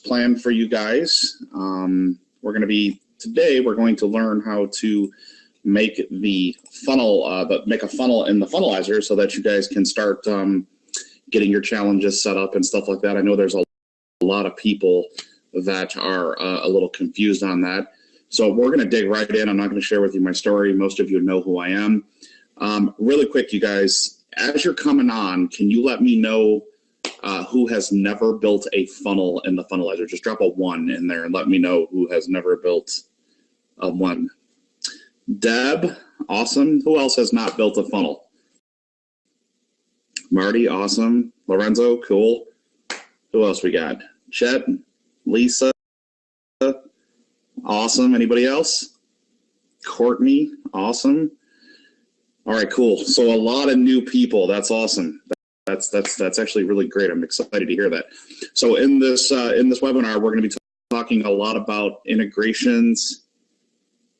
planned for you guys. Today we're going to learn how to make the funnel, make a funnel in the funnelizer so that you guys can start getting your challenges set up and stuff like that. I know there's a lot of people that are a little confused on that. So we're going to dig right in. I'm not going to share with you my story. Most of you know who I am. Really quick, you guys, as you're coming on, can you let me know who has never built a funnel in the funnelizer? Just drop a 1 in there and let me know who has never built a 1. Deb, awesome. Who else has not built a funnel? Marty, awesome. Lorenzo, cool. Who else we got? Chet, Lisa, awesome. Anybody else? Courtney, awesome. All right, cool. So a lot of new people. That's awesome. That's actually really great. I'm excited to hear that. So in this webinar, we're going to be talking a lot about integrations.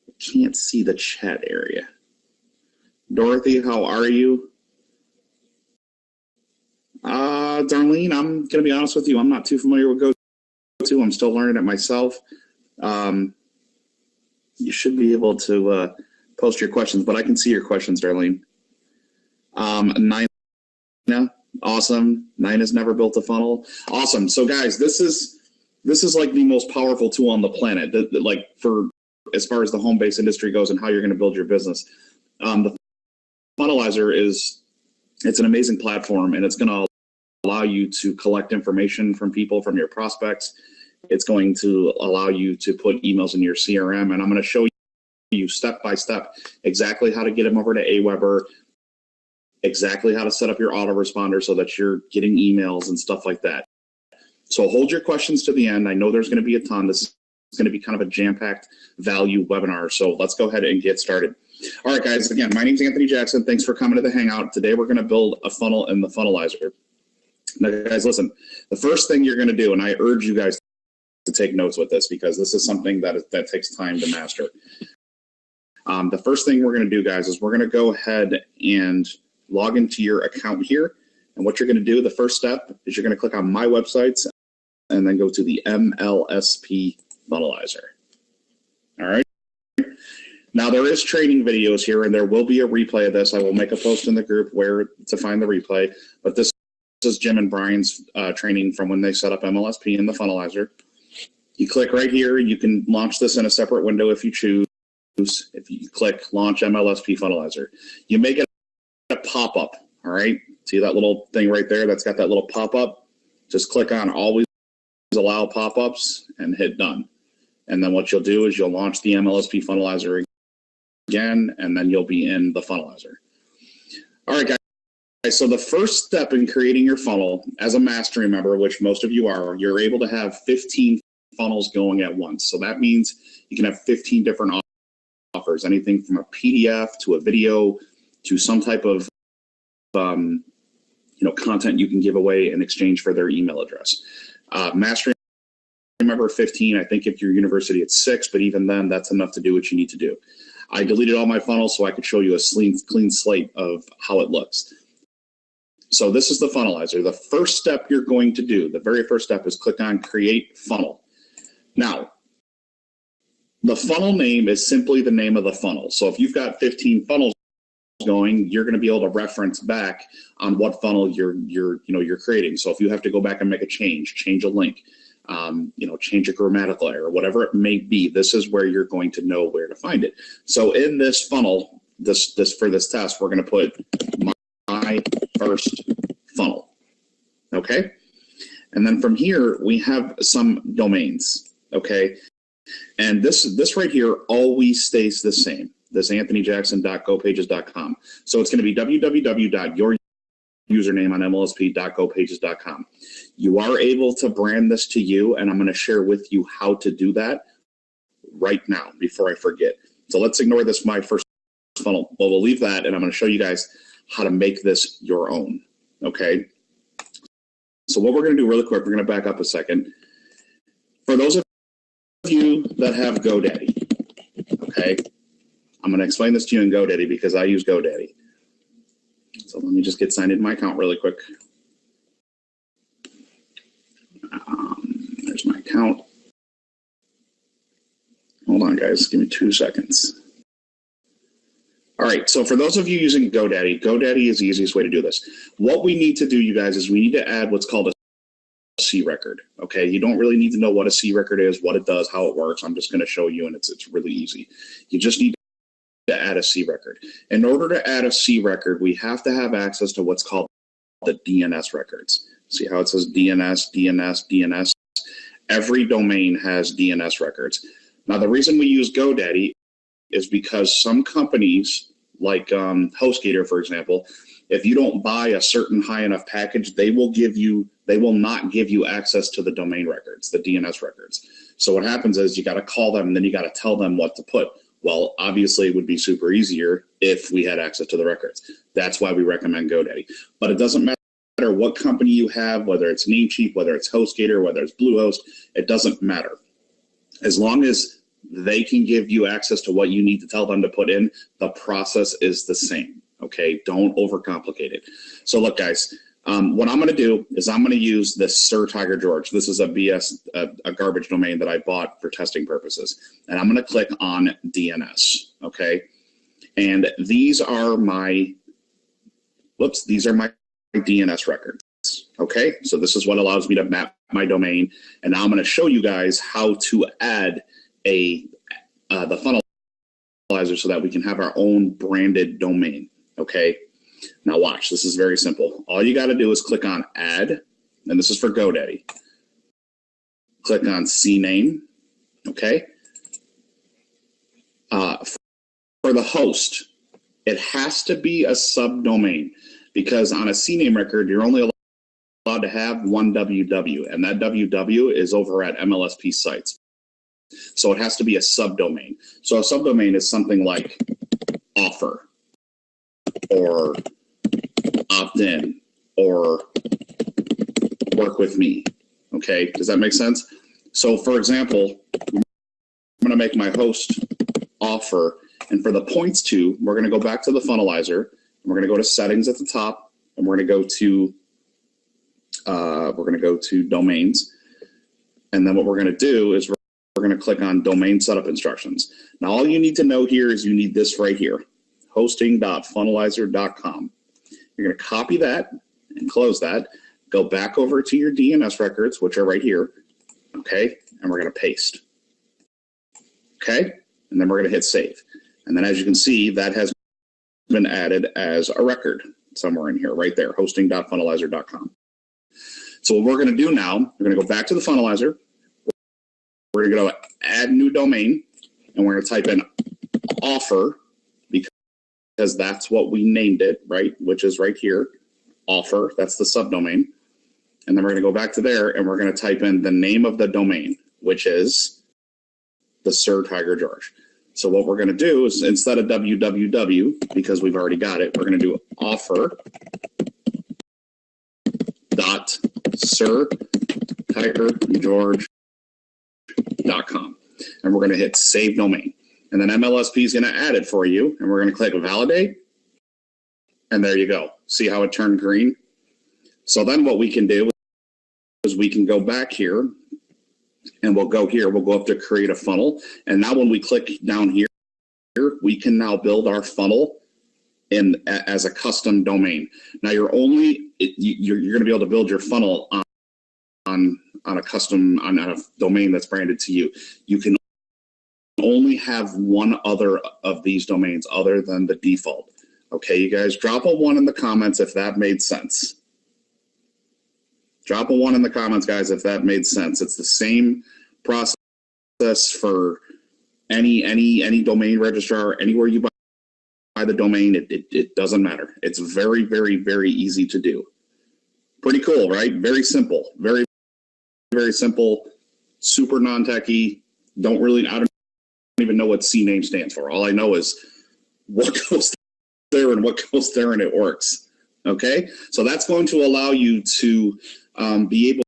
I can't see the chat area. Dorothy, how are you? Darlene, I'm going to be honest with you. I'm not too familiar with GoTo. I'm still learning it myself. You should be able to post your questions, but I can see your questions, Darlene. Nina, awesome. Nina's never built a funnel. Awesome. So guys, this is like the most powerful tool on the planet, like for as far as the home-based industry goes and how you're going to build your business. The funnelizer it's an amazing platform, and it's going to allow you to collect information from people, from your prospects. It's going to allow you to put emails in your CRM, and I'm going to show you step by step exactly how to get them over to Aweber, exactly how to set up your autoresponder so that you're getting emails and stuff like that. So hold your questions to the end. I know there's going to be a ton. This is going to be kind of a jam-packed value webinar, so let's go ahead and get started. All right, guys, again, my name's Anthony Jackson. Thanks for coming to the Hangout. Today we're going to build a funnel in the funnelizer. Now, guys, listen, the first thing you're going to do, and I urge you guys to take notes with this because this is something that takes time to master. The first thing we're going to do, guys, is we're going to go ahead and log into your account here. And what you're going to do, the first step, is you're going to click on My Websites and then go to the MLSP Funnelizer. All right. Now, there is training videos here, and there will be a replay of this. I will make a post in the group where to find the replay. But this is Jim and Brian's training from when they set up MLSP in the funnelizer. You click right here. You can launch this in a separate window if you choose. If you click Launch MLSP Funnelizer, you make it a pop-up, all right? See that little thing right there that's got that little pop-up? Just click on Always Allow Pop-ups and hit Done. And then what you'll do is you'll launch the MLSP Funnelizer again, and then you'll be in the funnelizer. All right, guys. So the first step in creating your funnel, as a mastery member, which most of you are, you're able to have 15 funnels going at once. So that means you can have 15 different offers, anything from a PDF to a video to some type of content you can give away in exchange for their email address. Mastery member 15, I think if you're university it's 6, but even then that's enough to do what you need to do. I deleted all my funnels so I could show you a clean slate of how it looks. So this is the funnelizer. The first step you're going to do, the very first step, is click on Create Funnel. Now, the funnel name is simply the name of the funnel. So if you've got 15 funnels going, you're going to be able to reference back on what funnel you're creating. So if you have to go back and make a change a link, change a grammatical error, whatever it may be, this is where you're going to know where to find it. So in this funnel, for this test, we're going to put my first funnel. Okay, and then from here we have some domains. Okay. And this right here always stays the same. This anthonyjackson.gopages.com. So it's going to be www.yourusername-on-mlsp.gopages.com. You are able to brand this to you, and I'm going to share with you how to do that right now before I forget. So let's ignore this my first funnel. Well, we'll leave that, and I'm going to show you guys how to make this your own. Okay. So what we're going to do really quick, we're going to back up a second. For those of you that have GoDaddy, okay, I'm going to explain this to you in GoDaddy because I use GoDaddy. So let me just get signed into my account really quick. There's my account. account. Hold on, guys. Give me 2 seconds. All right, so for those of you using GoDaddy, GoDaddy is the easiest way to do this. What we need to do, you guys, is we need to add what's called a C record. Okay, you don't really need to know what a C record is, what it does, how it works. I'm just going to show you, and it's really easy. You just need to add a C record. In order to add a C record, we have to have access to what's called the DNS records. See how it says DNS, DNS, DNS? Every domain has DNS records. Now, the reason we use GoDaddy is because some companies, like HostGator, for example, if you don't buy a certain high enough package, they will not give you access to the domain records, the DNS records. So what happens is you got to call them, and then you got to tell them what to put. Well, obviously, it would be super easier if we had access to the records. That's why we recommend GoDaddy. But it doesn't matter what company you have, whether it's Namecheap, whether it's HostGator, whether it's Bluehost, it doesn't matter. As long as they can give you access to what you need to tell them to put in, the process is the same. Okay, don't overcomplicate it. So look, guys, what I'm going to do is I'm going to use this Sir Tiger George. This is a garbage domain that I bought for testing purposes, and I'm going to click on DNS. Okay, and these are my DNS records. Okay, so this is what allows me to map my domain, and now I'm going to show you guys how to add the funnelizer so that we can have our own branded domain. Okay, now watch, this is very simple. All you got to do is click on add, and this is for GoDaddy. Click on CNAME. Okay, for the host, it has to be a subdomain, because on a CNAME record you're only allowed to have one www, and that www is over at MLSP sites. So it has to be a subdomain. So a subdomain is something like offer or opt-in or work with me. Okay, does that make sense? So for example, I'm going to make my host offer, and for the points to, we're going to go back to the funnelizer, and we're going to go to settings at the top, and we're going to go to domains, and then what we're going to do is we're going to click on domain setup instructions. Now all you need to know here is you need this right here, hosting.funnelizer.com. You're going to copy that and close that, go back over to your DNS records, which are right here, okay, and we're going to paste. Okay, and then we're going to hit save. And then as you can see, that has been added as a record somewhere in here, right there, hosting.funnelizer.com. So what we're going to do now, we're going to go back to the funnelizer. We're going to go add new domain, and we're going to type in offer, because that's what we named it, right? Which is right here, offer. That's the subdomain. And then we're going to go back to there, and we're going to type in the name of the domain, which is the Sir Tiger George. So what we're going to do is, instead of www, because we've already got it, we're going to do offer.sirtigergeorge.com, and we're going to hit save domain. And then MLSP is going to add it for you, and we're going to click validate, and there you go. See how it turned green? So then what we can do is we can go back here, and we'll go here, we'll go up to create a funnel, and now when we click down here, we can now build our funnel as a custom domain. Now you're going to be able to build your funnel on a domain that's branded to you. You can only have one other of these domains other than the default. Okay, you guys, drop a 1 in the comments if that made sense. Drop a 1 in the comments, guys, if that made sense. It's the same process for any domain registrar, anywhere you buy the domain. It doesn't matter. It's very, very, very easy to do. Pretty cool, right? Very simple. Very, very simple. Super non-techy. I don't even know what CNAME stands for. All I know is what goes there and what goes there, and it works. Okay, so that's going to allow you to be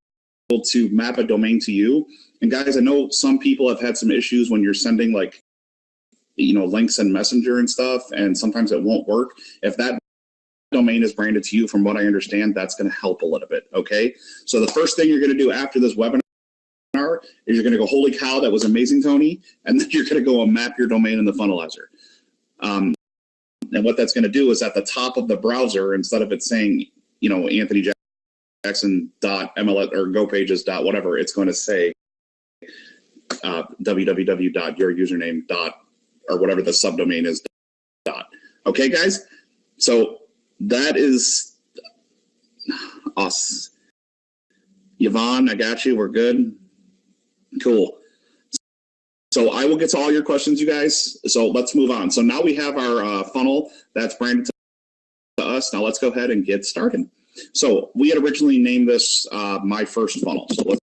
able to map a domain to you. And guys, I know some people have had some issues when you're sending links in Messenger and stuff, and sometimes it won't work. If that domain is branded to you, from what I understand, that's going to help a little bit. Okay, so the first thing you're going to do after this webinar are is you're going to go, holy cow, that was amazing, Tony. And then you're going to go and map your domain in the funnelizer. And what that's going to do is at the top of the browser, instead of it saying, you know, Anthony Jackson.mls or GoPages. Whatever, it's going to say www.yourusername. Or whatever the subdomain is. Okay, guys? So that is us. Yvonne, I got you. We're good. Cool. So I will get to all your questions, you guys. So let's move on. So now we have our funnel that's branded to us. Now let's go ahead and get started. So we had originally named this My First Funnel. So let's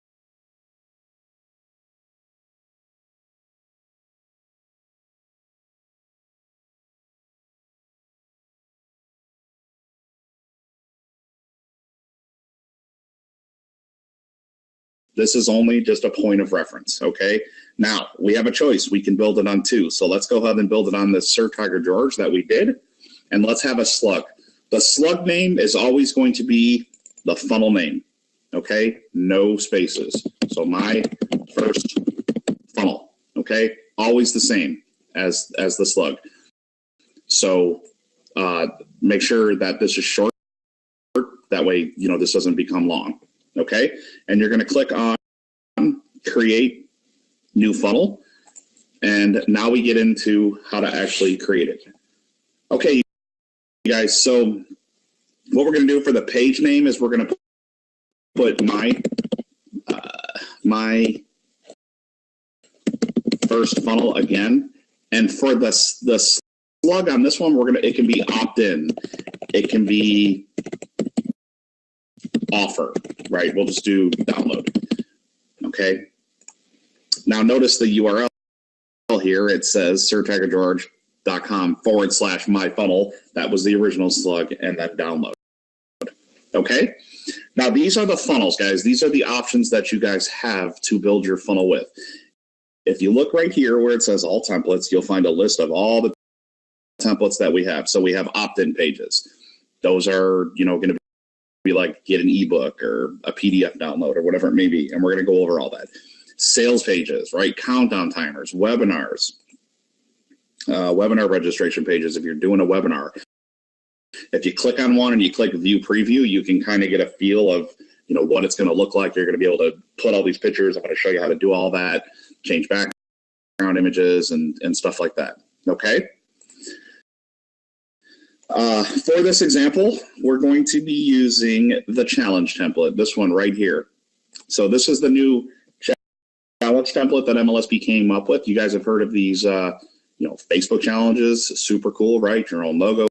This is only just a point of reference, okay? Now, we have a choice. We can build it on two. So let's go ahead and build it on the Sir Tiger George that we did. And let's have a slug. The slug name is always going to be the funnel name, okay? No spaces. So My First Funnel, okay? Always the same as the slug. So make sure that this is short. That way, you know, this doesn't become long. Okay, and you're going to click on Create New Funnel, and now we get into how to actually create it. Okay, you guys, so what we're going to do for the page name is we're going to put my first funnel again, and for the slug on this one, it can be opt-in, it can be offer, right? We'll just do download. Okay. Now notice the URL here. It says sirtigergeorge.com/myfunnel. That was the original slug, and then download. Okay. Now these are the funnels, guys. These are the options that you guys have to build your funnel with. If you look right here where it says all templates, you'll find a list of all the templates that we have. So we have opt-in pages. Those are, you know, going to be like get an ebook or a PDF download or whatever it may be. And we're going to go over all that. Sales pages, right? Countdown timers, webinars, webinar registration pages. If you're doing a webinar, if you click on one and you click view preview, you can kind of get a feel of, you know, what it's going to look like. You're going to be able to put all these pictures. I'm going to show you how to do all that, change background images and stuff like that. Okay. For this example, we're going to be using the challenge template, this one right here. So this is the new challenge template that MLSP came up with. You guys have heard of these, you know, Facebook challenges. Super cool, right? Your own logo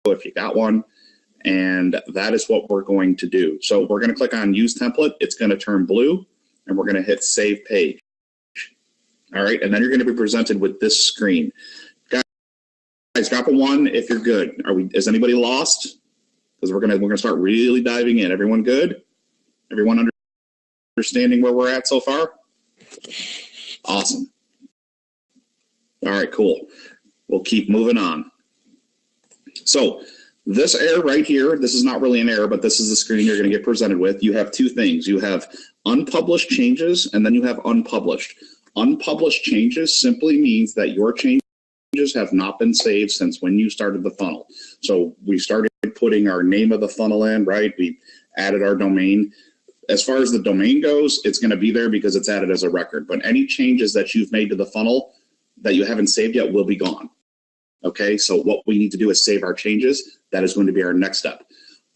if you got one. And that is what we're going to do. So we're going to click on Use Template. It's going to turn blue, and we're going to hit Save Page. All right, and then you're going to be presented with this screen. Guys, drop a 1 if you're good. Is anybody lost? Because we're gonna start really diving in. Everyone good? Everyone understanding where we're at so far? Awesome. All right, cool. We'll keep moving on. So this error right here, this is not really an error, but this is the screen you're going to get presented with. You have two things. You have unpublished changes, and then you have unpublished. Unpublished changes simply means that your changes have not been saved since when you started the funnel. So we started putting our name of the funnel in, right? We added our domain. As far as the domain goes, it's going to be there because it's added as a record. But any changes that you've made to the funnel that you haven't saved yet will be gone. Okay, so what we need to do is save our changes. That is going to be our next step.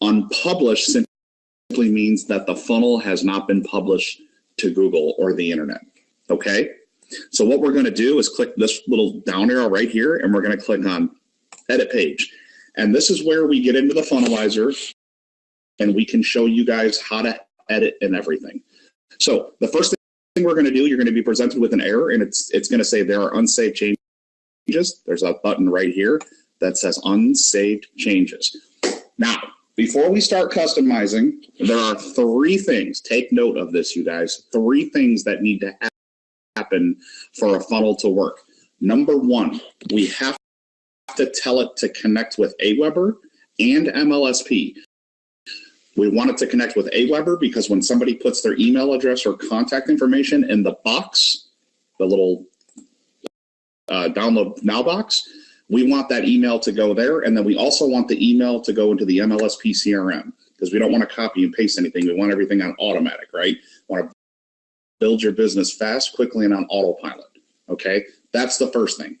Unpublished simply means that the funnel has not been published to Google or the internet. Okay, so what we're going to do is click this little down arrow right here, and we're going to click on Edit Page. And this is where we get into the funnelizer, and we can show you guys how to edit and everything. So the first thing we're going to do, you're going to be presented with an error, and it's going to say there are unsaved changes. There's a button right here that says unsaved changes. Now, before we start customizing, there are 3 things. Take note of this, you guys. 3 things that need to happen for a funnel to work. Number 1, we have to tell it to connect with Aweber and MLSP. We want it to connect with Aweber because when somebody puts their email address or contact information in the box, the little download now box, we want that email to go there. And then we also want the email to go into the MLSP CRM because we don't want to copy and paste anything. We want everything on automatic, right? We want to build your business fast, quickly, and on autopilot. Okay, that's the first thing.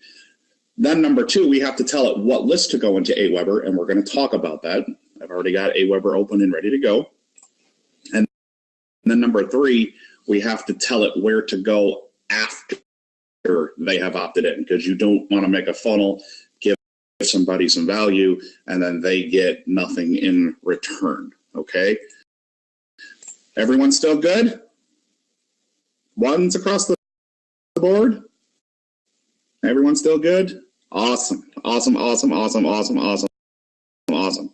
Then number two, we have to tell it what list to go into Aweber, and we're going to talk about that. I've already got Aweber open and ready to go. And then number three, we have to tell it where to go after they have opted in, because you don't want to make a funnel, give somebody some value, and then they get nothing in return. Okay, everyone still good? Ones across the board? Everyone still good? Awesome, awesome, awesome, awesome, awesome, awesome, awesome.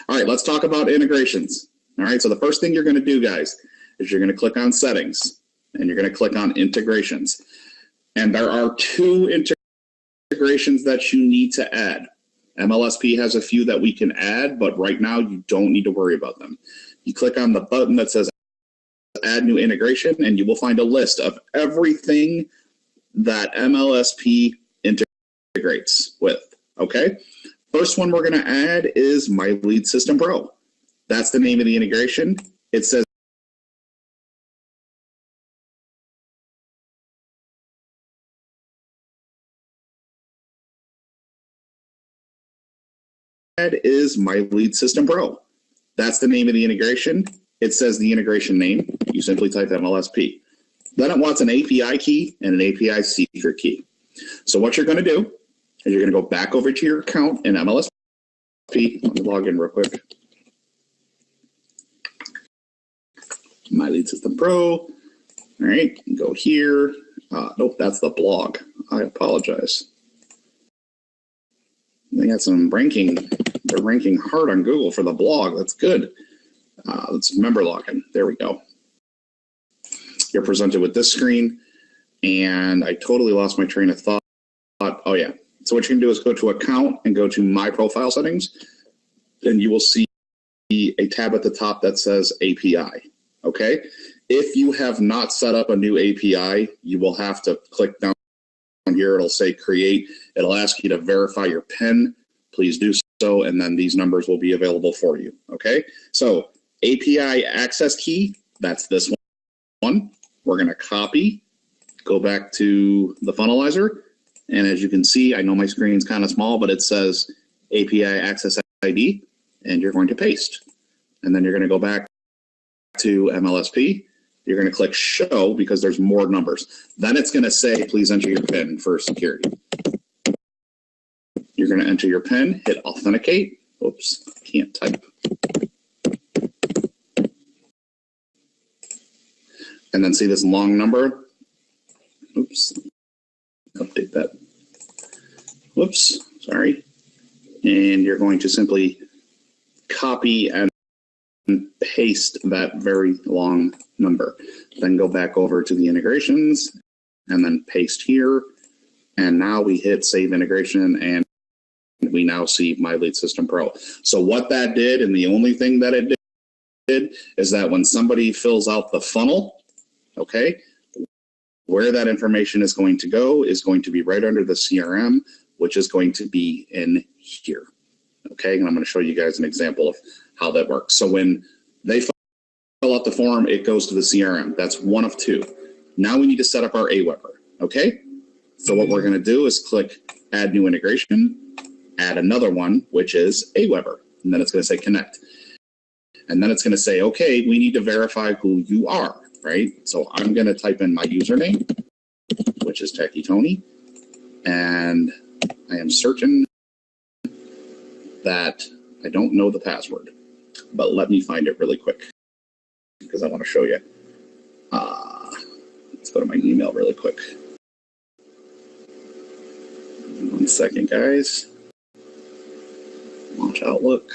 All right, let's talk about integrations. All right, so the first thing you're going to do, guys, is you're going to click on settings and you're going to click on integrations. And there are two integrations that you need to add. MLSP has a few that we can add, but right now you don't need to worry about them. You click on the button that says add new integration and you will find a list of everything that MLSP integrates with. Okay, first one we're going to add is My Lead System Pro. That's the name of the integration. It says is My Lead System Pro. That's the name of the integration. It says the integration name. You simply type MLSP. Then it wants an API key and an API secret key. So what you're going to do is you're going to go back over to your account in MLSP. Let me log in real quick. My Lead System Pro. All right, go here. Nope, that's the blog. I apologize. They got some ranking. They're ranking hard on Google for the blog. That's good. Let's member login. There we go. You're presented with this screen, and I totally lost my train of thought. Oh yeah. So what you can do is go to account and go to my profile settings, and you will see a tab at the top that says API. Okay. If you have not set up a new API, you will have to click down here. It'll say create. It'll ask you to verify your PIN. Please do so, and then these numbers will be available for you. Okay. So API access key, that's this one. We're going to copy, go back to the funnelizer, and as you can see, I know my screen's kind of small, but it says API access ID, and you're going to paste. And then you're going to go back to MLSP. You're going to click show because there's more numbers. Then it's going to say, please enter your PIN for security. You're going to enter your PIN, hit authenticate. Oops, can't type. And then see this long number. Oops, update that. Whoops, sorry. And you're going to simply copy and paste that very long number. Then go back over to the integrations and then paste here. And now we hit save integration and we now see My Lead System Pro. So what that did, and the only thing that it did, is that when somebody fills out the funnel, okay, where that information is going to go is going to be right under the CRM, which is going to be in here. Okay, and I'm going to show you guys an example of how that works. So when they fill out the form, it goes to the CRM. That's one of two. Now we need to set up our Aweber. Okay, so what we're going to do is click add new integration, add another one, which is Aweber, and then it's going to say connect. And then it's going to say, okay, we need to verify who you are, right? So I'm going to type in my username, which is Techy Tony, and I am certain that I don't know the password, but let me find it really quick because I want to show you. Let's go to my email really quick. 1 second, guys. Launch Outlook.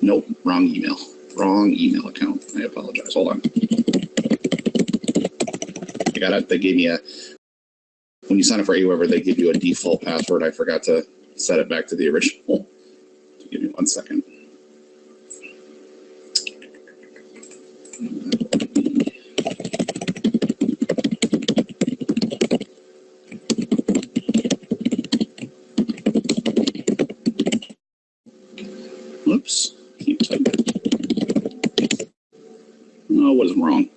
Nope, wrong email. Wrong email account. I apologize. Hold on. I got it. They gave me when you sign up for Aweber, they give you a default password. I forgot to set it back to the original. Give me 1 second. Whoops. Keep typing. Oh, what is wrong?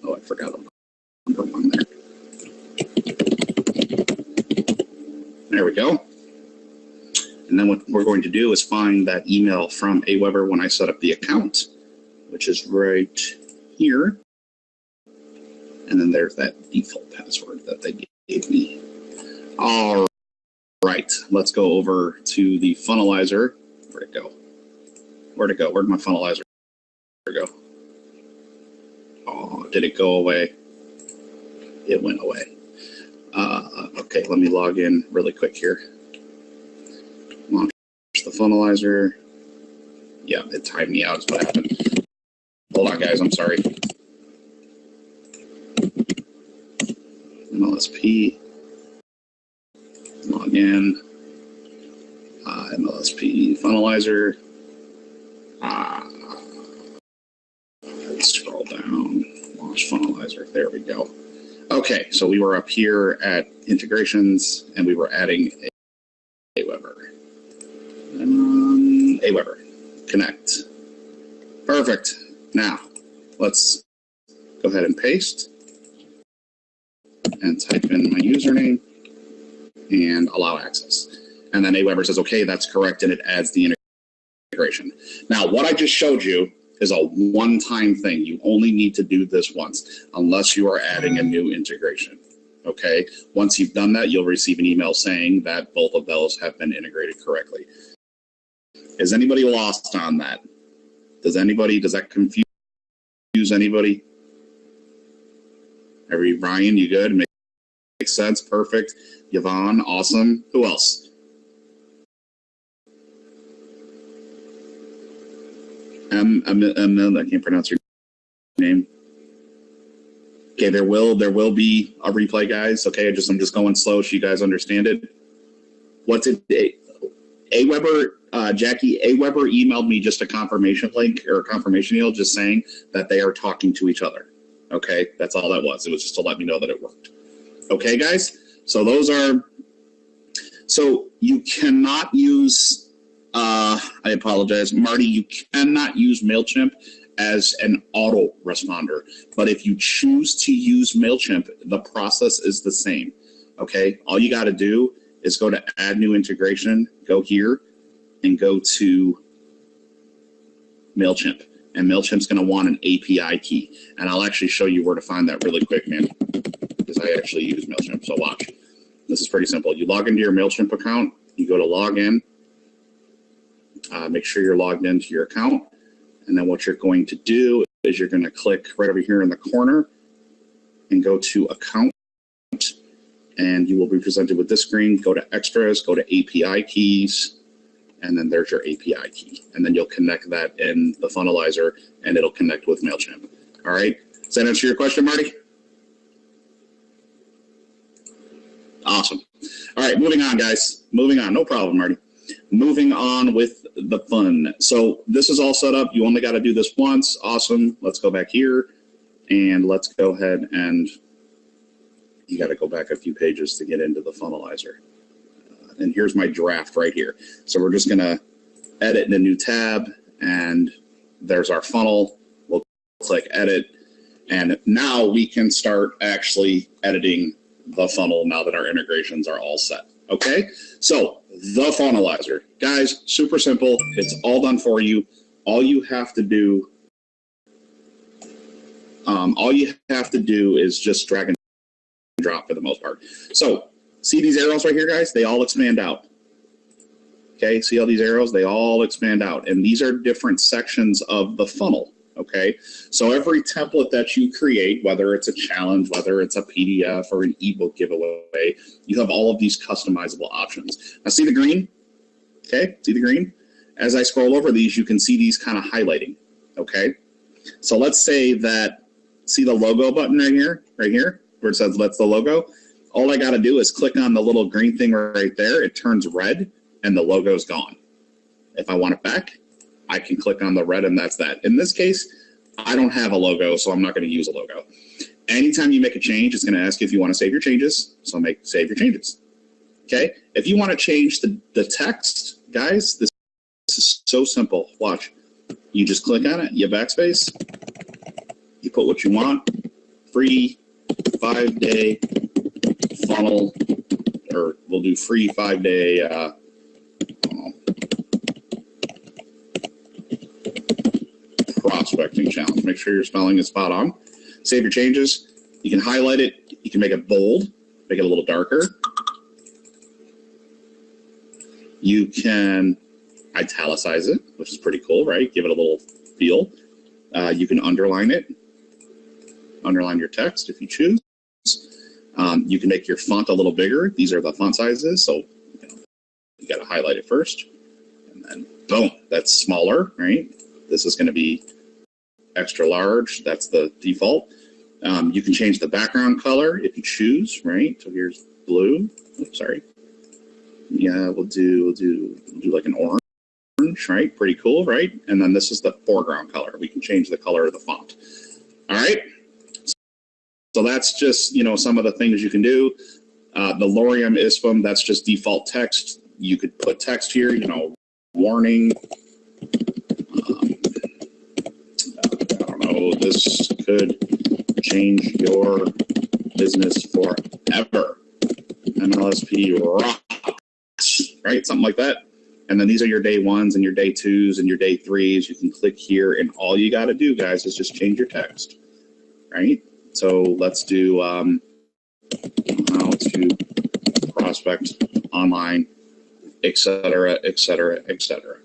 Oh, I forgot number 1 there. There we go. And then what we're going to do is find that email from Aweber when I set up the account, which is right here. And then there's that default password that they gave me. All right, let's go over to the funnelizer. Where'd it go? Where'd it go? Where'd my funnelizer go? Oh, did it go away? It went away. Okay, let me log in really quick here. Launch the funnelizer. Yeah, it timed me out is what happened. Hold on, guys, I'm sorry. MLSP. Log in. MLSP funnelizer. Let's scroll down. Launch funnelizer. There we go. Okay, so we were up here at integrations, and we were adding Aweber. Aweber. Connect. Perfect. Now, let's go ahead and paste and type in my username and allow access. And then Aweber says, okay, that's correct, and it adds the integration. Now, what I just showed you is a one-time thing. You only need to do this once, unless you are adding a new integration, okay? Once you've done that, you'll receive an email saying that both of those have been integrated correctly. Is anybody lost on that? Does that confuse anybody? Ryan, you good? Makes sense, perfect. Yvonne, awesome. Who else? I can't pronounce your name. Okay, there will be a replay, guys. Okay, I'm just going slow so you guys understand it. What's it? Aweber, Jackie, Aweber emailed me just a confirmation link or a confirmation email just saying that they are talking to each other. Okay, that's all that was. It was just to let me know that it worked. Okay, guys. So so you cannot use. I apologize, Marty. You cannot use MailChimp as an autoresponder, but if you choose to use MailChimp, the process is the same. Okay, all you got to do is go to Add New Integration, go here, and go to MailChimp. And MailChimp's going to want an API key, and I'll actually show you where to find that really quick, man, because I actually use MailChimp. So watch. This is pretty simple. You log into your MailChimp account. You go to Login. Make sure you're logged into your account. And then what you're going to do is you're going to click right over here in the corner and go to Account. And you will be presented with this screen. Go to Extras, go to API Keys, and then there's your API key. And then you'll connect that in the funnelizer, and it'll connect with MailChimp. All right? Does that answer your question, Marty? Awesome. All right, moving on, guys. Moving on. No problem, Marty. Moving on with the fun. So this is all set up. You only got to do this once. Awesome. Let's go back here, and let's go ahead and you got to go back a few pages to get into the funnelizer. And here's my draft right here. So we're just going to edit in a new tab, and there's our funnel. We'll click edit, and now we can start actually editing the funnel now that our integrations are all set. Okay, so the funnelizer, guys, super simple. It's all done for you. All you have to do is just drag and drop for the most part. So see these arrows right here, guys? They all expand out. Okay, see all these arrows? They all expand out, and these are different sections of the funnel. Okay, so every template that you create, whether it's a challenge, whether it's a PDF or an ebook giveaway, you have all of these customizable options. Now see the green? Okay, see the green? As I scroll over these, you can see these kind of highlighting. Okay, so let's say that, see the logo button right here, where it says that's the logo? All I got to do is click on the little green thing right there. It turns red, and the logo's gone. If I want it back, I can click on the red and that's that. In this case, I don't have a logo, so I'm not going to use a logo. Anytime you make a change, it's going to ask you if you want to save your changes. So save your changes. Okay. If you want to change the text, guys, this is so simple. Watch. You just click on it, you backspace, you put what you want, free 5-day funnel, or we'll do free 5-day prospecting challenge. Make sure your spelling is spot on. Save your changes. You can highlight it. You can make it bold, make it a little darker. You can italicize it, which is pretty cool, right? Give it a little feel. You can underline it, underline your text if you choose. You can make your font a little bigger. These are the font sizes, so you got to highlight it first, and then boom, that's smaller, right? This is going to be extra large. That's the default. You can change the background color if you choose, right? So here's blue. Oops, sorry. Yeah, we'll do like an orange. Right? Pretty cool, right? And then this is the foreground color. We can change the color of the font. All right. So that's just, some of the things you can do. The lorem ipsum, that's just default text. You could put text here, warning. I don't know, this could change your business forever. MLSP rocks, right? Something like that. And then these are your day ones and your day twos and your day threes. You can click here, and all you got to do, guys, is just change your text, right? So let's do how to prospect online, et cetera, et cetera, et cetera.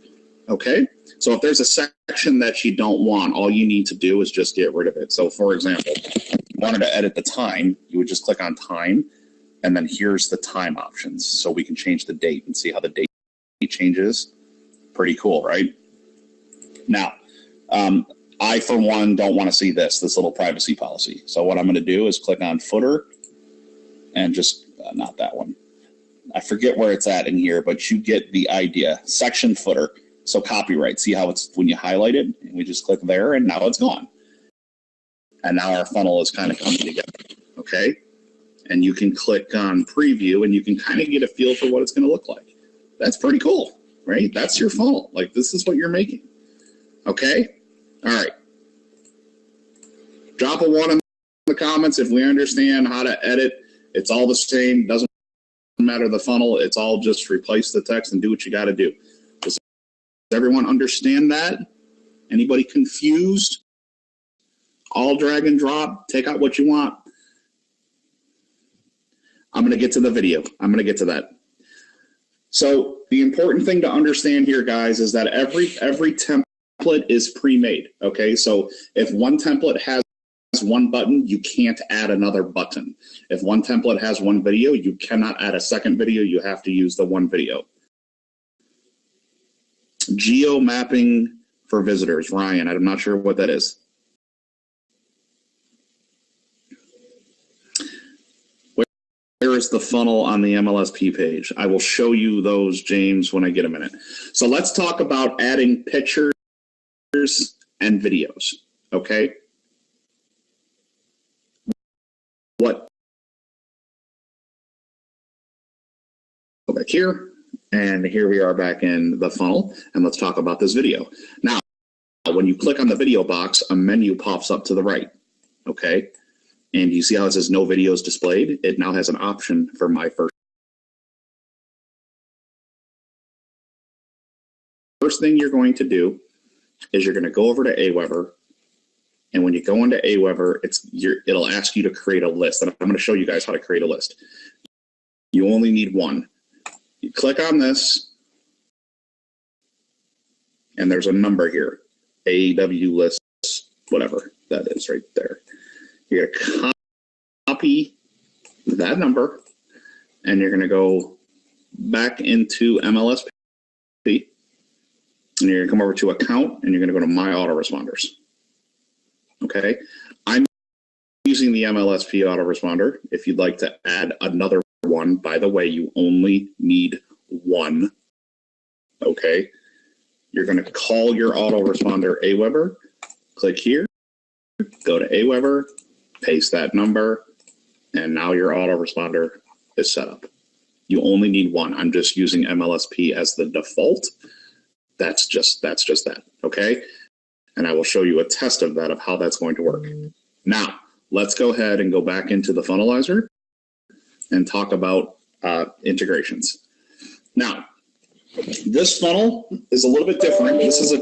Okay? So if there's a section that you don't want, all you need to do is just get rid of it. So for example, if you wanted to edit the time, you would just click on time, and then here's the time options. So we can change the date and see how the date changes. Pretty cool, right? Now, I, for one, don't want to see this little privacy policy. So what I'm going to do is click on footer and just, not that one. I forget where it's at in here, but you get the idea. Section footer. So copyright. See how it's when you highlight it, and we just click there, and now it's gone. And now our funnel is kind of coming together. Okay? And you can click on preview, and you can kind of get a feel for what it's going to look like. That's pretty cool, right? That's your funnel. Like, this is what you're making. Okay? All right. Drop a 1 in the comments if we understand how to edit. It's all the same. Doesn't matter the funnel. It's all just replace the text and do what you got to do. Does everyone understand that? Anybody confused? All drag and drop. Take out what you want. I'm going to get to the video. I'm going to get to that. So the important thing to understand here, guys, is that every template is pre-made. Okay, so if one template has one button, you can't add another button. If one template has one video, you cannot add a second video. You have to use the one video. Geo mapping for visitors. Ryan, I'm not sure what that is. Where is the funnel on the MLSP page? I will show you those, James, when I get a minute. So let's talk about adding pictures and videos, okay? What? Go back here, and here we are back in the funnel, and let's talk about this video. Now, when you click on the video box, a menu pops up to the right, okay? And you see how it says no videos displayed? It now has an option for my first. First thing you're going to do is you're going to go over to Aweber. And when you go into Aweber, it'll ask you to create a list. And I'm going to show you guys how to create a list. You only need one. You click on this, and there's a number here. AEW list, whatever that is right there. You're going to copy that number, and you're going to go back into MLSP, and you're going to come over to account, and you're going to go to my autoresponders. Okay, I'm using the MLSP autoresponder. If you'd like to add another one, by the way, you only need one. Okay, you're going to call your autoresponder Aweber, click here, go to Aweber, paste that number, and now your autoresponder is set up. You only need one. I'm just using MLSP as the default. That's just that, okay? And I will show you a test of that, of how that's going to work. Now, let's go ahead and go back into the funnelizer and talk about integrations. Now, this funnel is a little bit different. This is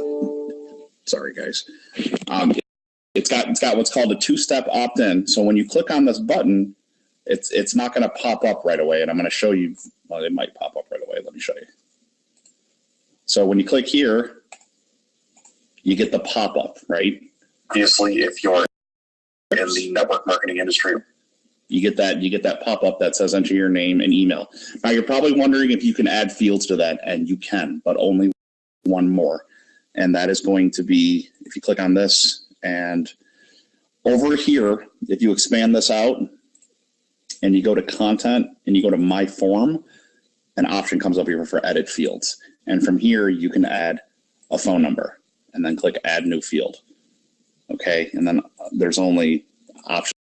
sorry guys. It's got what's called a two-step opt-in. So when you click on this button, it's not going to pop up right away. And I'm going to show you, well, it might pop up right away. Let me show you. So when you click here, you get the pop-up, right? Obviously, if you're in the network marketing industry, you get that pop-up that says enter your name and email. Now you're probably wondering if you can add fields to that, and you can, but only one more. And that is going to be, if you click on this, and over here, if you expand this out and you go to content and you go to my form, an option comes up here for edit fields. And from here, you can add a phone number and then click add new field. Okay, and then there's only options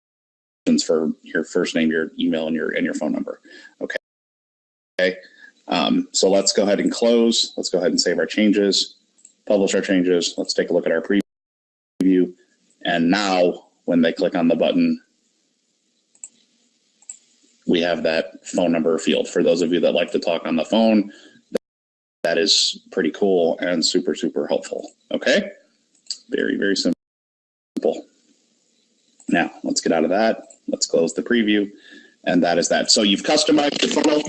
for your first name, your email, and your phone number. Okay. So let's go ahead and close. Let's go ahead and save our changes, publish our changes. Let's take a look at our preview. And now when they click on the button, we have that phone number field. For those of you that like to talk on the phone, that is pretty cool and super, super helpful. Okay. Very, very simple. Now let's get out of that. Let's close the preview. And that is that. So you've customized your funnel.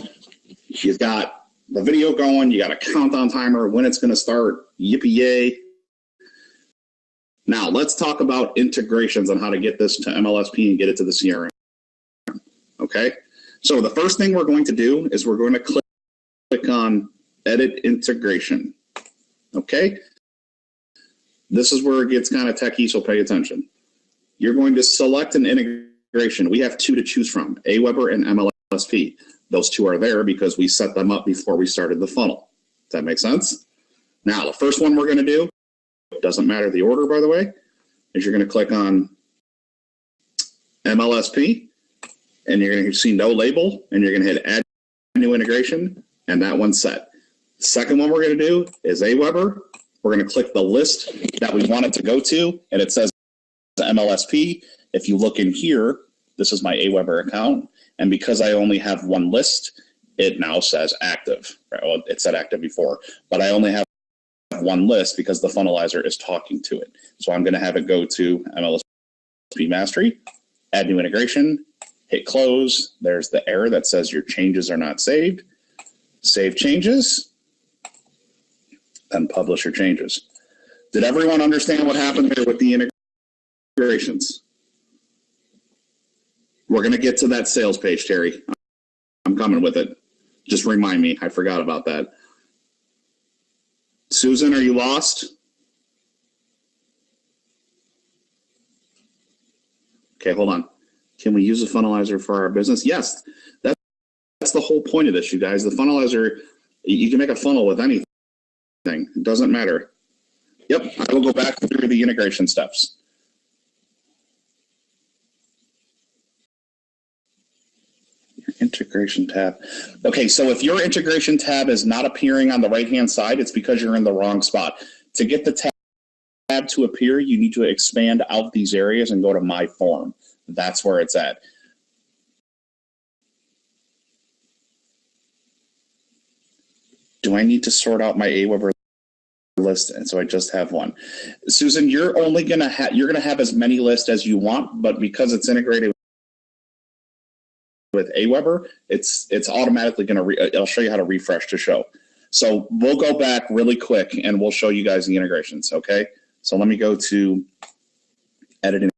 You've got the video going. You got a countdown timer when it's going to start. Yippee yay. Now let's talk about integrations on how to get this to MLSP and get it to the CRM. Okay. So the first thing we're going to do is we're going to click on edit integration. Okay. This is where it gets kind of techy, so pay attention. You're going to select an integration. We have two to choose from, Aweber and MLSP. Those two are there because we set them up before we started the funnel. Does that make sense? Now, the first one we're going to do, doesn't matter the order, by the way, is you're going to click on MLSP, and you're going to see no label, and you're going to hit add new integration, and that one's set. The second one we're going to do is Aweber. We're going to click the list that we want it to go to, and it says MLSP. If you look in here, this is my Aweber account, and because I only have one list, it now says active. Right? Well, it said active before, but I only have one list because the funnelizer is talking to it. So I'm going to have it go to MLSP Mastery, add new integration, hit close. There's the error that says your changes are not saved. Save changes, then publish your changes. Did everyone understand what happened here with the integrations? We're going to get to that sales page, Terry. I'm coming with it. Just remind me. I forgot about that. Susan, are you lost? Okay, hold on. Can we use a funnelizer for our business? Yes. That's the whole point of this, you guys. The funnelizer, you can make a funnel with anything. It doesn't matter. Yep, I will go back through the integration steps. Integration tab. Okay, so if your integration tab is not appearing on the right-hand side, it's because you're in the wrong spot. To get the tab to appear, you need to expand out these areas and go to My Form. That's where it's at. Do I need to sort out my Aweber list? And so I just have one. Susan, you're only gonna have as many lists as you want, but because it's integrated with Aweber, it's automatically gonna. I'll show you how to refresh to show. So we'll go back really quick and we'll show you guys the integrations. Okay. So let me go to edit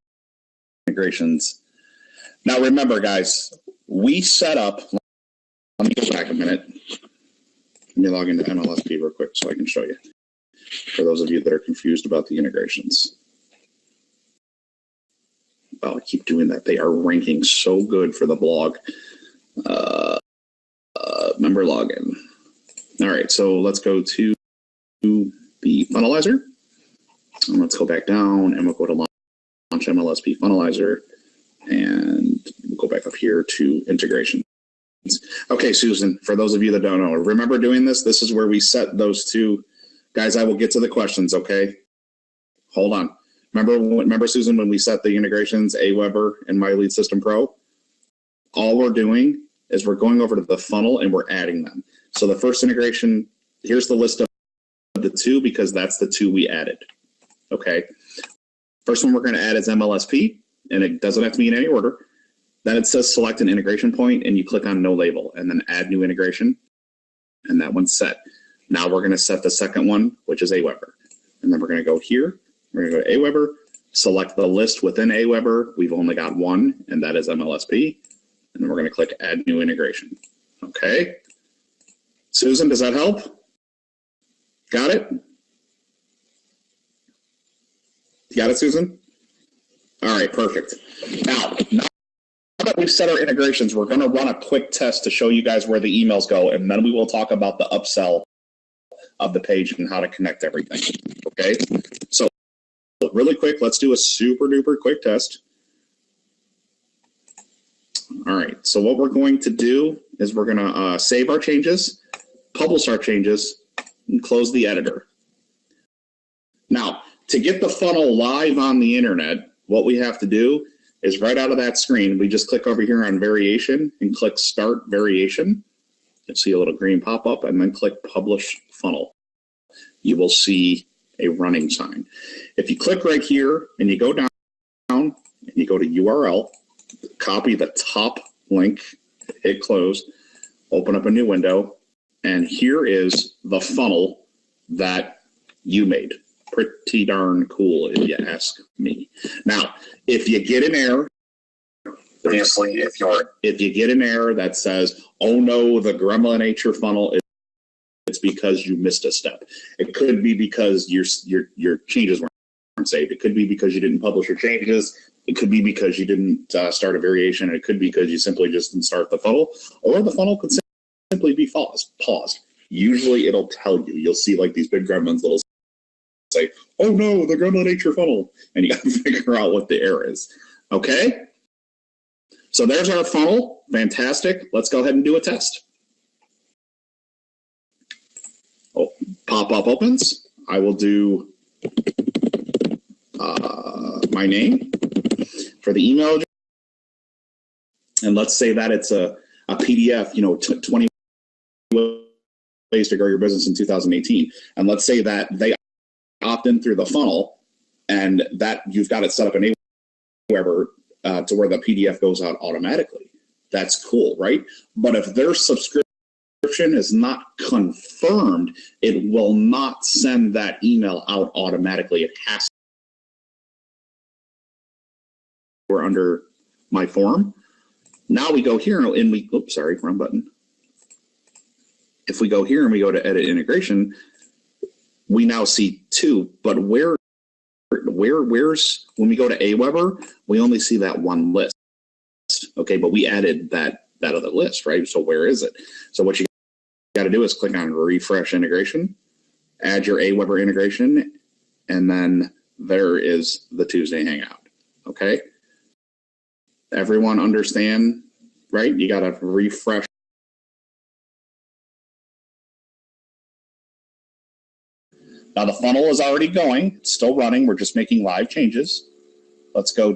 integrations. Now remember, guys, we set up. Let me go back a minute. Let me log into MLSP real quick so I can show you. For those of you that are confused about the integrations. Oh, I keep doing that. They are ranking so good for the blog. Member login. All right, so let's go to MLSP Funnelizer. And let's go back down and we'll go to launch MLSP Funnelizer. And we'll go back up here to integration. Okay, Susan, for those of you that don't know, remember doing this? This is where we set those two. Guys, I will get to the questions, okay? Hold on. Remember, Susan, when we set the integrations, Aweber and My Lead System Pro? All we're doing is we're going over to the funnel and we're adding them. So the first integration, here's the list of the two because that's the two we added, okay? First one we're going to add is MLSP, and it doesn't have to be in any order. Then it says select an integration point, and you click on no label, and then add new integration, and that one's set. Now we're going to set the second one, which is Aweber. And then we're going to go here. We're going to go to Aweber, select the list within Aweber. We've only got one, and that is MLSP. And then we're going to click add new integration. Okay. Susan, does that help? Got it? You got it, Susan? All right, perfect. Now that we've set our integrations, we're going to run a quick test to show you guys where the emails go, and then we will talk about the upsell of the page and how to connect everything. Okay, so really quick, let's do a super duper quick test. All right, so what we're going to do is we're going to save our changes, publish our changes, and close the editor. Now, to get the funnel live on the internet, what we have to do is right out of that screen, we just click over here on variation and click start variation. You'll see a little green pop up and then click publish funnel. You will see a running sign. If you click right here and you go down and you go to URL, copy the top link, hit close, open up a new window, and here is the funnel that you made. Pretty darn cool if you ask me. Now, if you get an error, Obviously, if you get an error that says, oh no, the Gremlin ate your funnel, it's because you missed a step. It could be because your changes weren't saved. It could be because you didn't publish your changes. It could be because you didn't start a variation. It could be because you simply just didn't start the funnel, or the funnel could simply be paused. Usually it'll tell you. You'll see like these big gremlins little say, oh no, the gremlin ate your funnel. And you got to figure out what the error is. Okay? So there's our funnel. Fantastic. Let's go ahead and do a test. Oh, pop-up opens. I will do my name for the email address. And let's say that it's a PDF, 20 ways to grow your business in 2018. And let's say that they opt in through the funnel and that you've got it set up in Aweber to where the PDF goes out automatically. That's cool, right? But if their subscription is not confirmed, it will not send that email out automatically. It has to. We're under my form. Now we go here and we, oops, sorry, wrong button. If we go here and we go to edit integration, we now see two, but where's, when we go to Aweber, we only see that one list. Okay, but we added that other list, right? So where is it? So what you got to do is click on refresh integration, add your Aweber integration, and then there is the Tuesday Hangout. Okay? Everyone understand, right? You got to refresh. Now the funnel is already going, it's still running. We're just making live changes. Let's go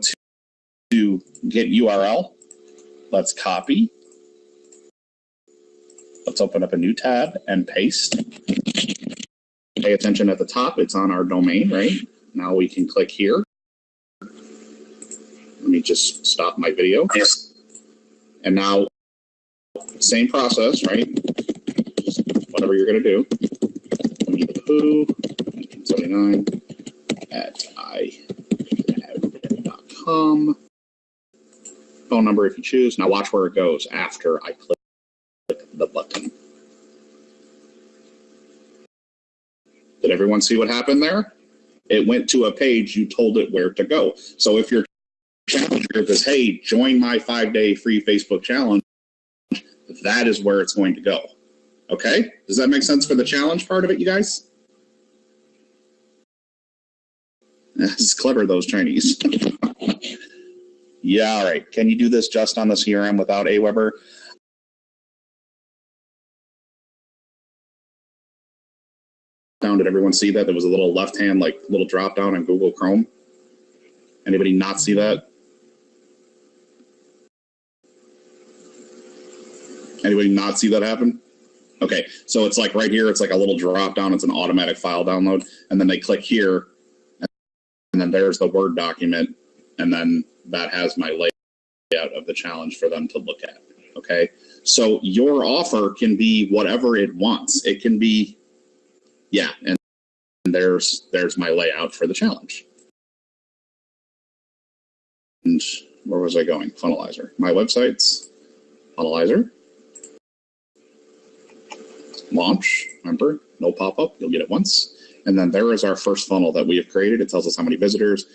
to get URL. Let's copy. Let's open up a new tab and paste. Pay attention at the top. It's on our domain, right? Now we can click here. Let me just stop my video. Yes. And now, same process, right? Just whatever you're going to do. Who 1979 at iAdvocate.com. Phone number if you choose. Now watch where it goes after I click the button. Did everyone see what happened there? It went to a page you told it where to go. So if your challenge group is, hey, join my 5-day free Facebook challenge, that is where it's going to go. Okay? Does that make sense for the challenge part of it, you guys? It's clever, those Chinese. Yeah, all right. Can you do this just on the CRM without Aweber? Did everyone see that? There was a little left-hand, like, little drop-down on Google Chrome. Anybody not see that? Anybody not see that happen? Okay, so it's like right here, it's like a little drop-down. It's an automatic file download. And then they click here, and then there's the Word document. And then that has my layout of the challenge for them to look at, okay? So your offer can be whatever it wants. It can be, yeah, and there's my layout for the challenge. And where was I going? Funnelizer. My website's Funnelizer. Launch, remember, no pop-up, you'll get it once. And then there is our first funnel that we have created. It tells us how many visitors,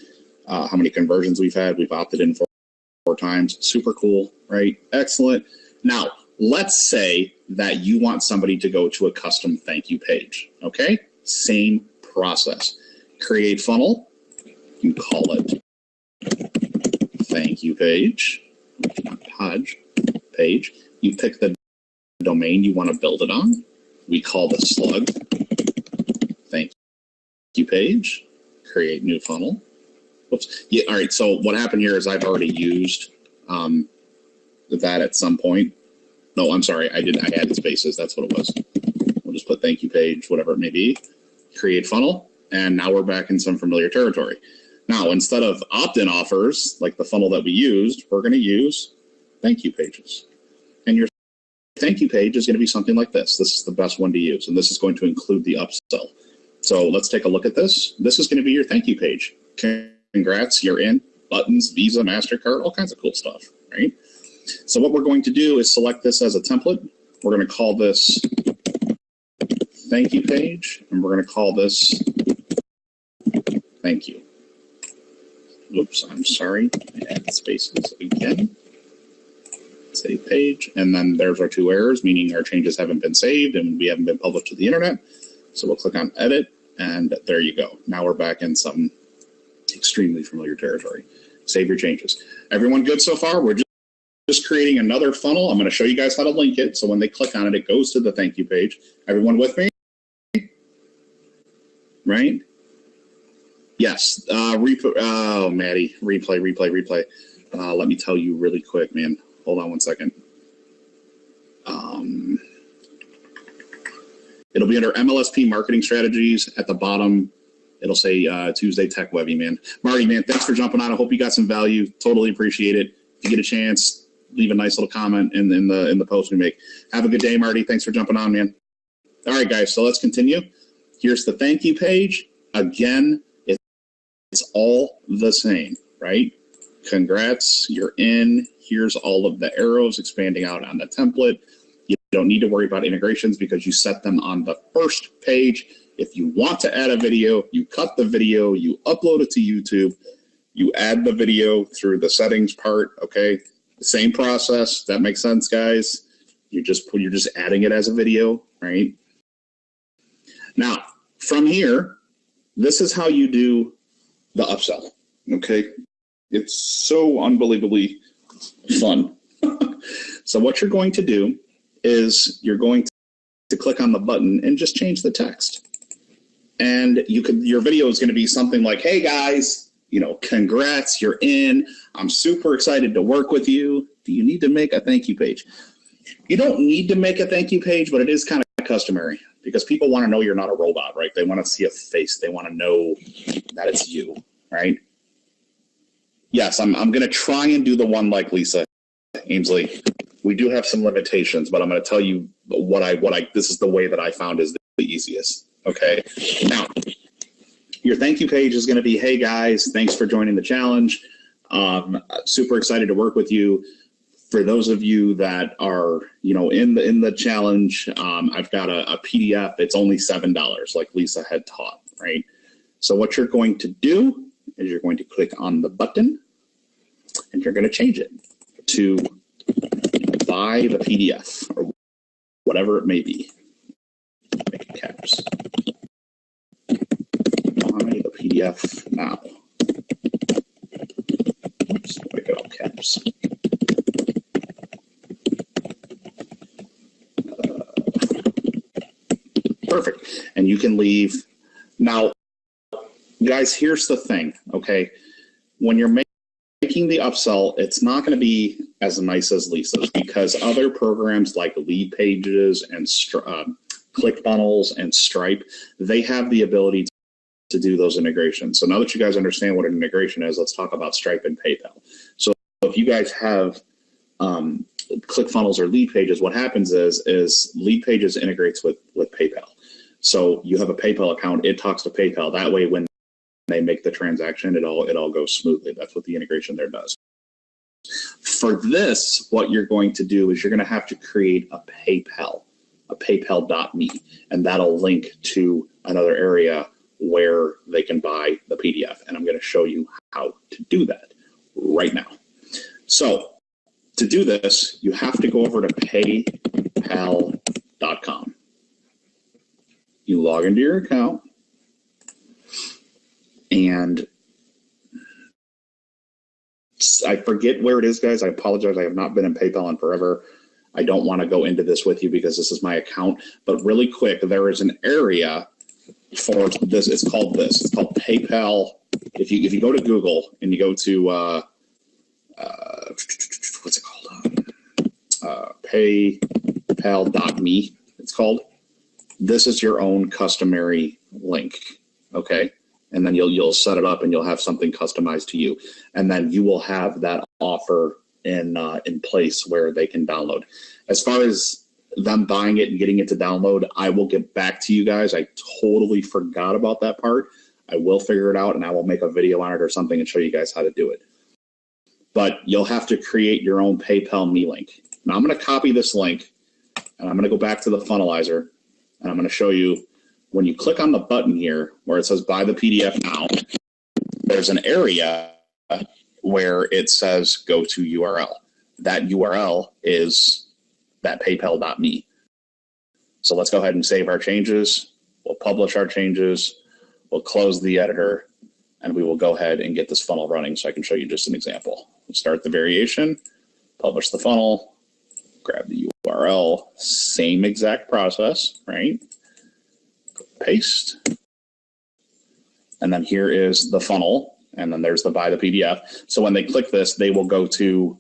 how many conversions we've had. We've opted in four times. Super cool, right? Excellent. Now, let's say that you want somebody to go to a custom thank you page, okay? Same process. Create funnel, you call it thank you page, page. You pick the domain you want to build it on. We call the slug thank you page, create new funnel. Oops. Yeah, all right, so what happened here is I've already used that at some point. No, I'm sorry, I added spaces, that's what it was. We'll just put thank you page, whatever it may be, create funnel, and now we're back in some familiar territory. Now, instead of opt-in offers, like the funnel that we used, we're gonna use thank you pages. And your thank you page is going to be something like this. This is the best one to use, and this is going to include the upsell. So let's take a look at this. This is going to be your thank you page. Congrats, you're in. Buttons, Visa, MasterCard, all kinds of cool stuff, right? So what we're going to do is select this as a template. We're going to call this thank you page, and we're going to call this thank you. Oops, I'm sorry. I added spaces again. Save page, and then there's our two errors, meaning our changes haven't been saved and we haven't been published to the internet. So we'll click on edit, and there you go. Now we're back in some extremely familiar territory. Save your changes. Everyone good so far? We're just creating another funnel. I'm going to show you guys how to link it. So when they click on it, it goes to the thank you page. Everyone with me? Right? Yes. Oh, Maddie, replay. Let me tell you really quick, man. Hold on one second. It'll be under MLSP marketing strategies at the bottom. It'll say Tuesday Tech Webby, man. Marty, man, thanks for jumping on. I hope you got some value. Totally appreciate it. If you get a chance, leave a nice little comment in the post we make. Have a good day, Marty. Thanks for jumping on, man. All right, guys. So let's continue. Here's the thank you page. Again, it's all the same, right? Congrats, you're in. Here's all of the arrows expanding out on the template. You don't need to worry about integrations because you set them on the first page. If you want to add a video, you cut the video, you upload it to YouTube, you add the video through the settings part, okay? The same process. That makes sense, guys? You're just adding it as a video, right? Now, from here, this is how you do the upsell, okay? It's so unbelievably fun. So what you're going to do is you're going to click on the button and just change the text. And your video is going to be something like, hey guys, congrats, you're in. I'm super excited to work with you. Do you need to make a thank you page? You don't need to make a thank you page, but it is kind of customary because people want to know you're not a robot, right? They want to see a face. They want to know that it's you, right? Yes, I'm going to try and do the one like Lisa Amesley. We do have some limitations, but I'm going to tell you this is the way that I found is the easiest. Okay. Now, your thank you page is going to be, hey guys, thanks for joining the challenge. Super excited to work with you. For those of you that are, in the challenge, I've got a PDF. It's only $7, like Lisa had taught, right? So what you're going to do is you're going to click on the button and you're going to change it to buy the PDF or whatever it may be. Make it caps. Buy the PDF. PDF now. Oops, make it all caps. Perfect. And you can leave. Now, guys, here's the thing, okay? When you're making the upsell, it's not going to be as nice as Lisa's, because other programs like Lead Pages and ClickFunnels and Stripe, they have the ability to do those integrations. So now that you guys understand what an integration is, let's talk about Stripe and PayPal. So if you guys have ClickFunnels or Lead Pages, what happens is Lead Pages integrates with PayPal. So you have a PayPal account, it talks to PayPal. That way, when they make the transaction, it all goes smoothly. That's what the integration there does. For this, what you're going to do is you're going to have to create a PayPal.me, and that'll link to another area where they can buy the PDF. And I'm going to show you how to do that right now. So to do this, you have to go over to paypal.com. You log into your account, and I forget where it is, guys. I apologize. I have not been in PayPal in forever. I don't want to go into this with you because this is my account. But really quick, there is an area for this. It's called this. It's called PayPal. If you go to Google and you go to what's it called? Paypal.me. It's called. This is your own customary link. Okay. And then you'll set it up and you'll have something customized to you. And then you will have that offer in place where they can download. As far as them buying it and getting it to download, I will get back to you guys. I totally forgot about that part. I will figure it out and I will make a video on it or something and show you guys how to do it. But you'll have to create your own PayPal me link. Now I'm going to copy this link and I'm going to go back to the funnelizer and I'm going to show you. When you click on the button here where it says buy the PDF now, there's an area where it says go to URL. That URL is that paypal.me. So let's go ahead and save our changes. We'll publish our changes. We'll close the editor and we will go ahead and get this funnel running so I can show you just an example. We'll start the variation, publish the funnel, grab the URL, same exact process, right? Paste, and then here is the funnel, and then there's the buy the PDF. So when they click this, they will go to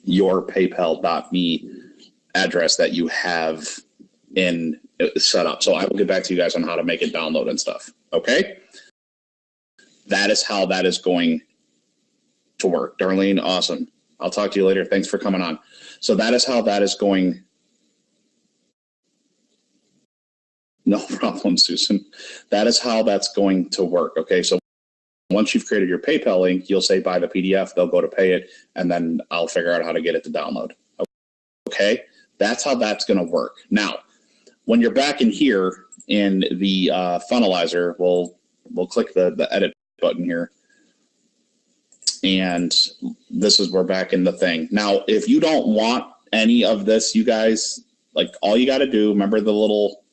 your paypal.me address that you have in set up. So I will get back to you guys on how to make it download and stuff. Okay, that is how that is going to work. Darlene, awesome. I'll talk to you later. Thanks for coming on. So that is how that is going. No problem, Susan. That is how that's going to work. Okay, so once you've created your PayPal link, you'll say buy the PDF, they'll go to pay it, and then I'll figure out how to get it to download. Okay, that's how that's going to work. Now, when you're back in here in the funnelizer, we'll click the edit button here. And this is, we're back in the thing. Now, if you don't want any of this, you guys, like all you got to do, remember the little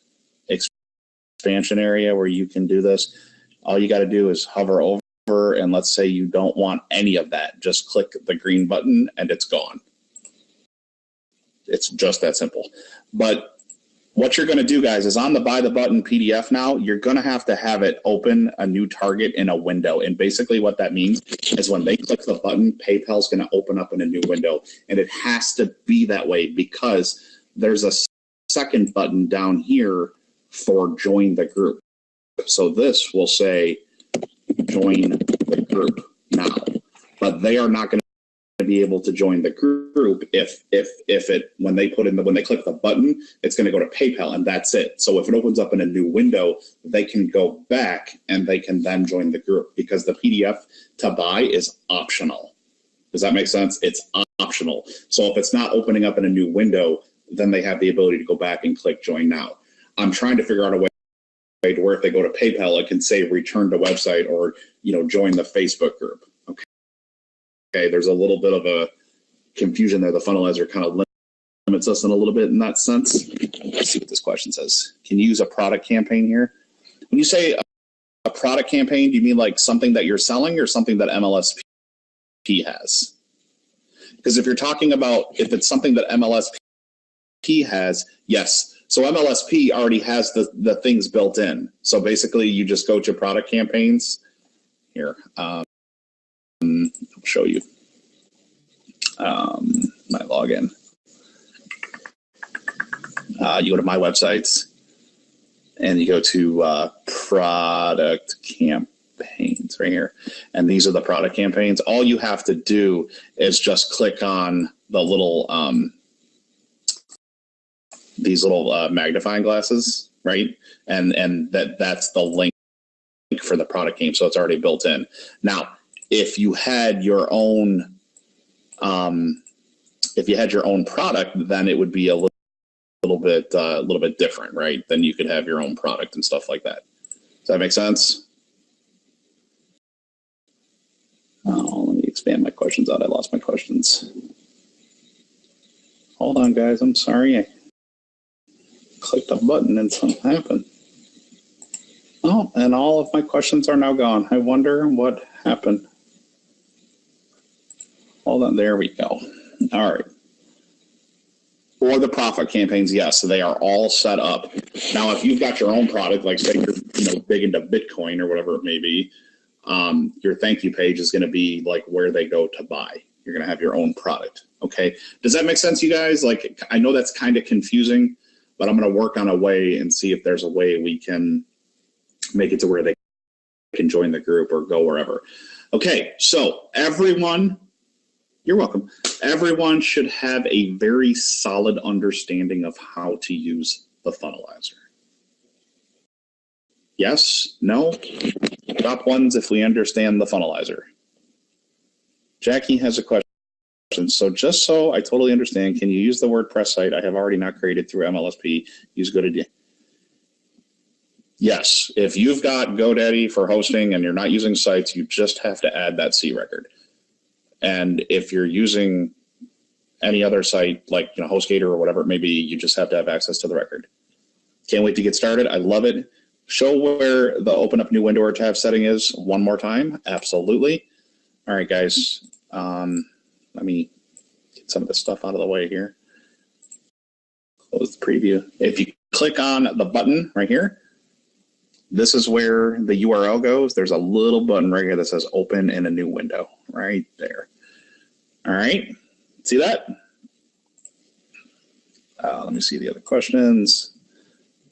expansion area where you can do this. All you got to do is hover over, and let's say you don't want any of that. Just click the green button and it's gone. It's just that simple. But what you're going to do, guys, is on the buy the button PDF now, you're going to have it open a new target in a window. And basically what that means is when they click the button, PayPal's going to open up in a new window. And it has to be that way because there's a second button down here for join the group. So this will say join the group now, but they are not going to be able to join the group if when they click the button, it's going to go to PayPal and that's it. So if it opens up in a new window, they can go back and they can then join the group because the PDF to buy is optional. Does that make sense? It's optional. So if it's not opening up in a new window, then they have the ability to go back and click join now. I'm trying to figure out a way to where if they go to PayPal, it can say return to website or, join the Facebook group. Okay, there's a little bit of a confusion there. The funnelizer kind of limits us in a little bit in that sense. Let's see what this question says. Can you use a product campaign here? When you say a product campaign, do you mean like something that you're selling or something that MLSP has? Because if you're talking about, if it's something that MLSP has, yes. So MLSP already has the things built in. So basically you just go to product campaigns. Here, I'll show you my login. You go to my websites and you go to product campaigns right here. And these are the product campaigns. All you have to do is just click on the little, these little magnifying glasses, right? And that's the link for the product game. So it's already built in. Now, if you had your own, product, then it would be a little bit different, right? Then you could have your own product and stuff like that. Does that make sense? Oh, let me expand my questions out. I lost my questions. Hold on, guys. I'm sorry. I clicked a button and something happened. Oh, and all of my questions are now gone. I wonder what happened. Hold on. There we go. All right. For the profit campaigns, yes, so they are all set up. Now, if you've got your own product, like say you're big into Bitcoin or whatever it may be, your thank you page is going to be like where they go to buy. You're going to have your own product. Okay. Does that make sense, you guys? Like, I know that's kind of confusing, but I'm going to work on a way and see if there's a way we can make it to where they can join the group or go wherever. Okay. So everyone, you're welcome. Everyone should have a very solid understanding of how to use the funnelizer. Yes? No? Drop ones if we understand the funnelizer. Jackie has a question. So just so I totally understand, can you use the WordPress site I have already not created through MLSP? Use GoDaddy. Yes. If you've got GoDaddy for hosting and you're not using sites, you just have to add that C record. And if you're using any other site like HostGator or whatever it may be, you just have to have access to the record. Can't wait to get started. I love it. Show where the open up new window or tab setting is one more time. Absolutely. All right, guys. Let me get some of this stuff out of the way here. Close the preview. If you click on the button right here, this is where the URL goes. There's a little button right here that says open in a new window right there. All right. See that? Let me see the other questions.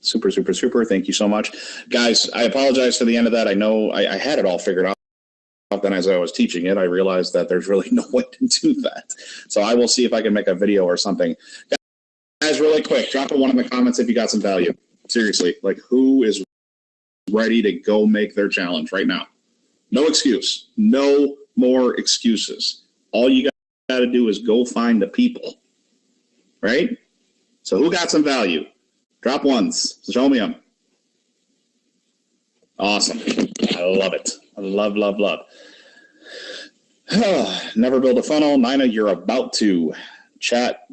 Super, super, super. Thank you so much. Guys, I apologize for the end of that. I know I had it all figured out. Then as I was teaching it, I realized that there's really no way to do that. So I will see if I can make a video or something. Guys, really quick, drop a one in the comments if you got some value. Seriously, like who is ready to go make their challenge right now? No excuse. No more excuses. All you got to do is go find the people, right? So who got some value? Drop ones. Show me them. Awesome. I love it. I love, love, love. Never build a funnel. Nina, you're about to chat.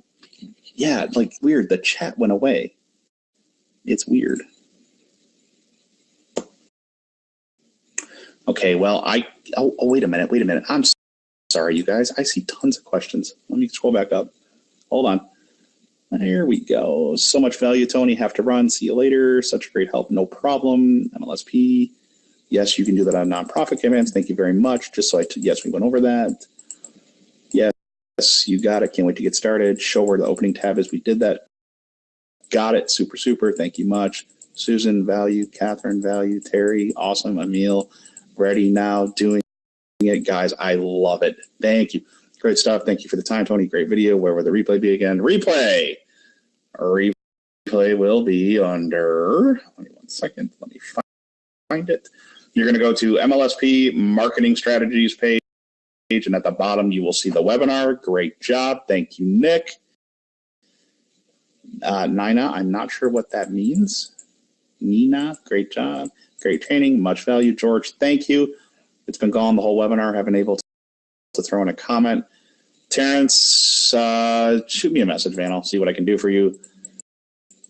Yeah, like weird. The chat went away. It's weird. Okay, well, oh, wait a minute. I'm sorry, you guys. I see tons of questions. Let me scroll back up. Hold on. There we go. So much value, Tony. Have to run. See you later. Such a great help. No problem. MLSP. Yes, you can do that on nonprofit campaigns. Thank you very much. Just so yes, we went over that. Yes, you got it. Can't wait to get started. Show where the opening tab is. We did that. Got it. Super, super. Thank you much. Susan, value. Catherine, value. Terry, awesome. Emil, ready now. Doing it, guys. I love it. Thank you. Great stuff. Thank you for the time, Tony. Great video. Where will the replay be again? Replay. Replay will be under, let me 1 second. Let me find it. You're going to go to MLSP Marketing Strategies page, and at the bottom, you will see the webinar. Great job. Thank you, Nick. Nina, I'm not sure what that means. Nina, great job. Great training. Much value. George, thank you. It's been gone the whole webinar. Haven't able to throw in a comment. Terrence, shoot me a message, man. I'll see what I can do for you.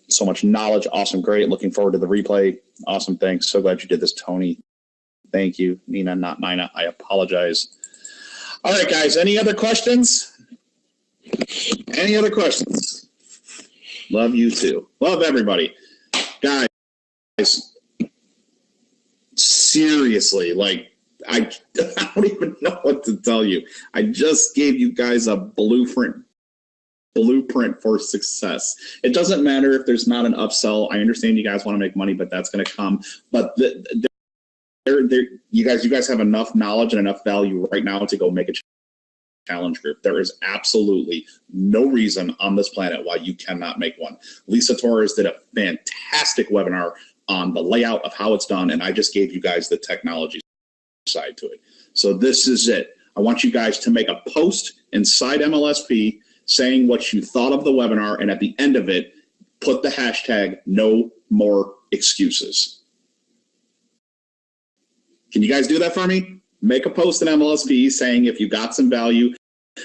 So much knowledge. Awesome. Great. Looking forward to the replay. Awesome. Thanks. So glad you did this, Tony. Thank you, Nina, not Nina. I apologize. All right, guys, any other questions? Any other questions? Love you too. Love everybody. Guys, seriously, like, I don't even know what to tell you. I just gave you guys a blueprint for success. It doesn't matter if there's not an upsell. I understand you guys want to make money, but that's going to come. But you guys have enough knowledge and enough value right now to go make a challenge group. There is absolutely no reason on this planet why you cannot make one. Lisa Torres did a fantastic webinar on the layout of how it's done, and I just gave you guys the technology side to it. So this is it. I want you guys to make a post inside MLSP saying what you thought of the webinar, and at the end of it, put the hashtag no more excuses. Can you guys do that for me? Make a post in MLSP saying if you got some value,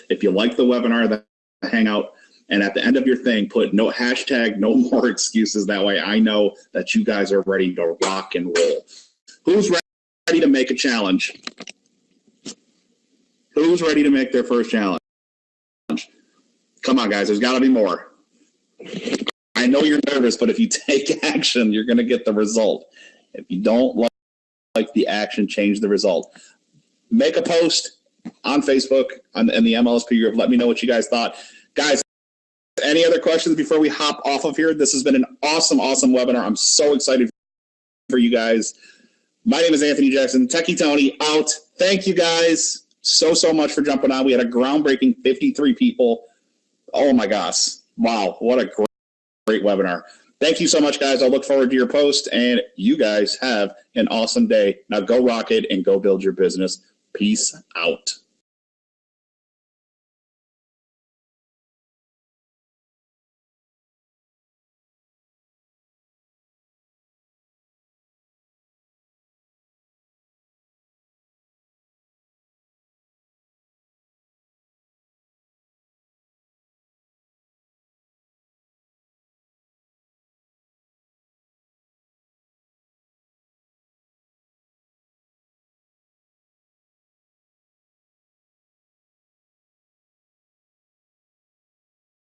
if you like the webinar, the hangout, and at the end of your thing, put no hashtag no more excuses. That way I know that you guys are ready to rock and roll. Who's ready to make a challenge? Who's ready to make their first challenge? Come on, guys, there's got to be more. I know you're nervous, but if you take action, you're going to get the result. If you don't like the action, change the result. Make a post on Facebook in the MLSP group. Let me know what you guys thought. Guys, any other questions before we hop off of here? This has been an awesome, awesome webinar. I'm so excited for you guys. My name is Anthony Jackson. Techy Tony out. Thank you guys so much for jumping on. We had a groundbreaking 53 people. Oh my gosh. Wow. What a great webinar. Thank you so much, guys. I look forward to your post, and you guys have an awesome day. Now go rock it and go build your business. Peace out.